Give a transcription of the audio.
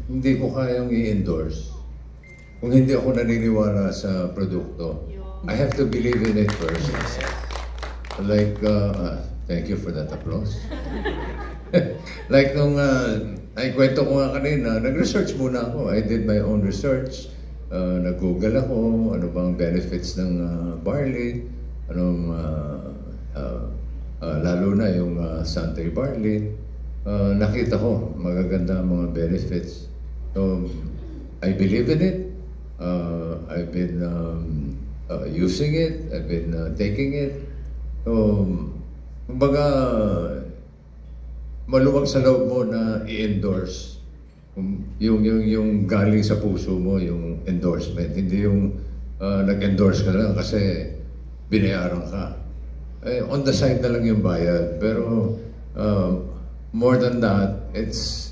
Hindi ko kayang i-endorse kung hindi ako naniniwala sa produkto. I have to believe in it first. Like, thank you for that applause. Like nung, ay kwento ko nga kanina, nag-research muna ako. I did my own research. Nag-google ako, ano bang benefits ng barley, anong, lalo na yung Santay barley. Nakita ko magaganda ang mga benefits. So, I believe in it. I've been using it. I've been taking it. So, kumbaga, maluwag sa loob mo na i-endorse. Yung galing sa puso mo, yung endorsement. Hindi yung nag-endorse ka lang kasi binayaran ka. On the side na lang yung bayad. Pero, more than that, it's